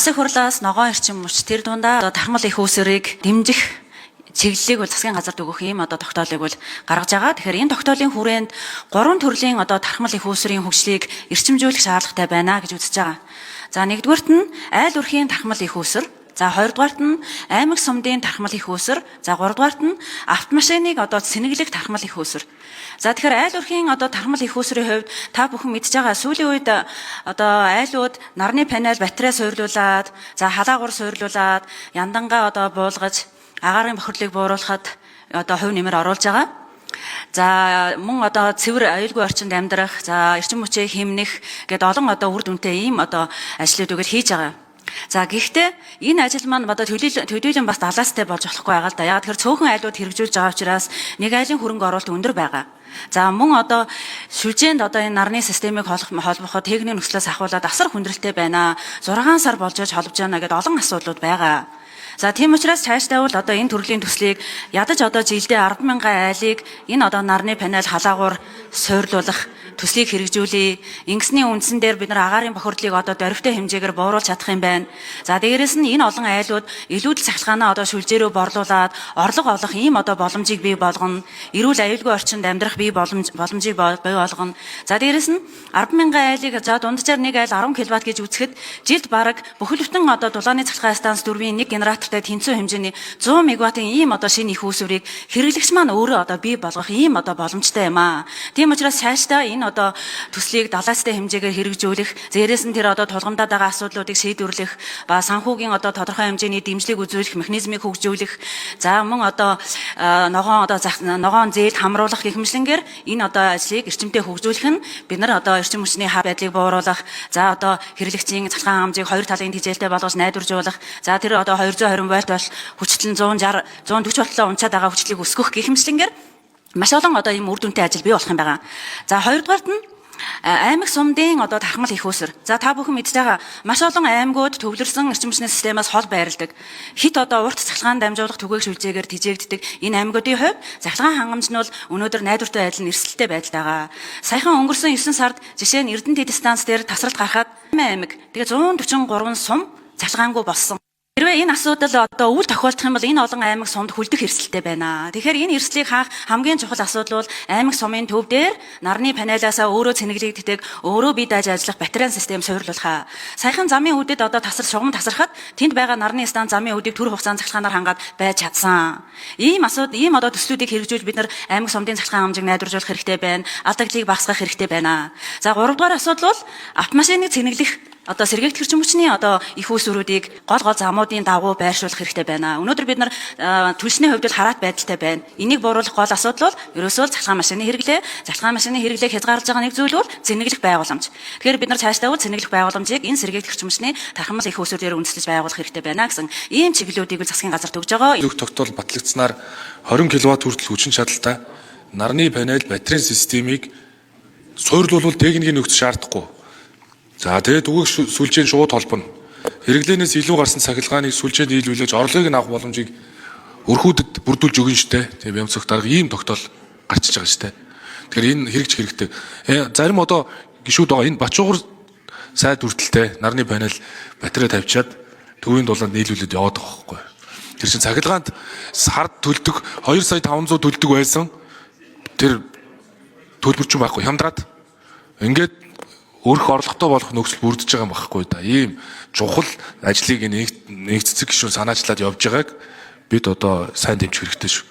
засаг хурлаас ногоон эрчим мөч тэр дундаа тархмал их үүсвэрийг дэмжих чиглэлийг бол засгийн газарт өгөх ийм тогтоолыг бол гаргаж байгаа. Тэгэхээр энэ тогтоолын хүрээнд 3 төрлийн тархмал их үүсвэрийн хөгжлийг эрчимжүүлэх шаардлагатай байна гэж үзэж байгаа. За нэгдүгээрт нь айл өрхийн тархмал их үүсвэр, за хоёрдугаарт нь аймаг сумдын тархмал их үүсвэр, за гуравдугаарт нь автомашиныг сэнэглэх тархмал их үүсвэр. За тэгэхээр айл өрхийн тархмал их үүсвэрийн хувьд та бүхэн мэдж байгаа сүүлийн үед айлууд нарны панел батарей суйрлуулад, за халаагуур суйрлуулад, яндангаа буулгаж агаарын бохирлыг бууруулахад хувь нэмэр оруулж байгаа. За мөн цэвэр аюулгүй орчинд амьдрах, за эрчим хүчээ хэмнэх гэдэг олон үр дүнтэй ийм ажлуудыг хийж байгаа. За гэхдээ энэ ажил маань төдийлөн бас далаастай болж болохгүй байгаа л да. Яг тэгэхээр цөөхөн айлууд хэрэгжүүлж байгаа учраас нэг айлын хөрөнгө оруулалт өндөр байгаа. За мөн шүлжээнд энэ нарны системийг холбоход техникийн нөхцлөөс ахуулаад асар хүндрэлтэй байна. 6 сар болж холбож байна гэдэг олон асуудлууд байгаа. За тийм учраас цаашдаа бол энэ төрлийн төслийг ядаж жилдээ 10,000 айлыг энэ нарны панел халаагуур суйрлуулах төслийг хэрэгжүүлээ. Ингэсний үндсэн дээр бид нар агаарын бохирдлыг дөрвтэй хэмжээгээр бууруулж чадах юм байна. За дээрээс нь энэ олон айлууд илүүдэл цахилгаанаа шүлжээрөө борлуулад орлого олох ийм боломжийг бий болгоно. Эрүүл аюулгүй орчинд амьдрах боломжийг бий болгоно. За дээрээс нь 10,000 айлыг дунджаар нэг айл 10 кВт гэж үзэхэд жилд бараг бүхэл бүтэн дулааны цахилгаан станц дөрвийн нэг генератортай тэнцүү хэмжээний 100 МВт-ийн ийм шинэ их үүсвэрийг хэрэглэгч маань өөрөө бий болгох ийм боломжтой юм аа. Тийм учраас цаашдаа энэ төслийг далаастай хэмжээгээр хэрэгжүүлэх, зээрээс нь тэр тулгамдаад байгаа асуудлуудыг шийдвэрлэх, ба санхүүгийн тодорхой хэмжээний дэмжлэг үзүүлэх механизмыг хөгжүүлэх, за мөн ногоон зээлд хамруулах гэх мэтлэнгээр энэ ажлыг эрчимтэй хөгжүүлэх нь бид нар эрчим хүчний хаа байдлыг бууруулах, за хэрэглэгчийн цалхаан хамжийг хоёр талын тэжээлтэй болгож найдваржуулах, за тэр 220 вольт бол хүчтэй 140 болтлоо унцаад байгаа хүчлийг өсгөх гэх мэтлэнгээр маш олон ийм үр дүнтэй ажил бий болох юм байна. За хоёрдугаарт нь аймаг сумдын тархмал их үүсвэр. За та бүхэн мэдж байгаа маш олон аймагуд төвлөрсөн эрчим хүчний системаас хол байрладаг. Хит урт цахилгаан дамжуулах түгээх шүлжээгээр тэжээгддэг энэ аймагуудын хувьд цахилгаан хангамж нь бол өнөөдөр найдвартай адил эрсдэлтэй байдал байгаа. Саяхан өнгөрсөн 9 сард жишээ нь Эрдэнэт станц дээр тасралт гарахад аймаг тэгээ 143 сум цахилгаангүй болсон. Хэрвээ энэ асуудал үл тохиолдох юм бол энэ олон аймаг сумд хүлдэх эрсдэлтэй байна. Тэгэхээр энэ эрсдлийг хаах хамгийн чухал асуудал бол аймаг сумын төв дээр нарны панелаасаа өөрөө цэнэглэгддэг, өөрөө бие дааж ажиллах батарейн систем суйрлуулах. Саяхан замын үдэд шугам тасрахад тэнд байгаа нарны станц замын үдийг төр хугацаанд цахилгаанаар хангаад байж чадсан. Ийм төслүүдийг хэрэгжүүлж бид нар аймаг сумдын цахилгаан хэмжээг найдваржуулах хэрэгтэй байна. Алдагдлыг багасгах хэрэгтэй байна. За 3 дугаар асуудал бол автомашиныг цэнэглэх сэргээгдэх эрчим хүчний их үүсвэрүүдийг гол замуудын дагуу байршуулах хэрэгтэй байна. Өнөөдөр бид нар түлшний хувьд хараат байдалтай байна. Энийг бууруулах гол асуудал бол ерөөсөө цахилгаан машины хэрэглээ. Цахилгаан машины хэрэглээг хязгаарлаж байгаа нэг зүйл бол цэнэглэх байгууламж. Тэгэхээр бид нар цаашдаа цэнэглэх байгууламжийг энэ сэргээгдэх эрчим хүчний тархамал их үүсвэрээр үндэслэж байгуулах хэрэгтэй байна гэсэн ийм чиглэлүүдийг засгийн газарт өгж байгаа. Зөв тогтоол батлагдсанаар 20 кВт хүртэл хүчин чадалтай нарны панел батарейн системийг суйрлуулбал техникийн нөхцөл шаардахгүй. За тэгээд түгээх сүлжээ шууд холбоно. Хэрэглэнээс илүү гарсан цахилгааныг сүлжээнд нийлүүлж орлогыг авах боломжийг өрхүүдэд бүрдүүлж өгнө штэ. Тэгээ бямцах дарга ийм тогтоол гарчиж байгаа штэ. Тэгэхээр энэ хэрэгжих хэрэгтэй. Зарим гişүүд байгаа энэ Бачуугар сайд хүртэлтэй нарны панел батарей тавьчаад төвийн дулаанд нийлүүлээд яваад байгаа байхгүй. Тэр чинь цахилгаанд сард төлдөг 2,500,000 төлдөг байсан. Тэр төлбөрч байхгүй хямдраад ингээд өрх орлоготой болох нөхцөл бүрдэж байгаа юм багхгүй да. Ийм чухал ажлыг нэг цэцэг гişүүн санаачлаад явж байгааг бид сайн дэмжих хэрэгтэй шүү.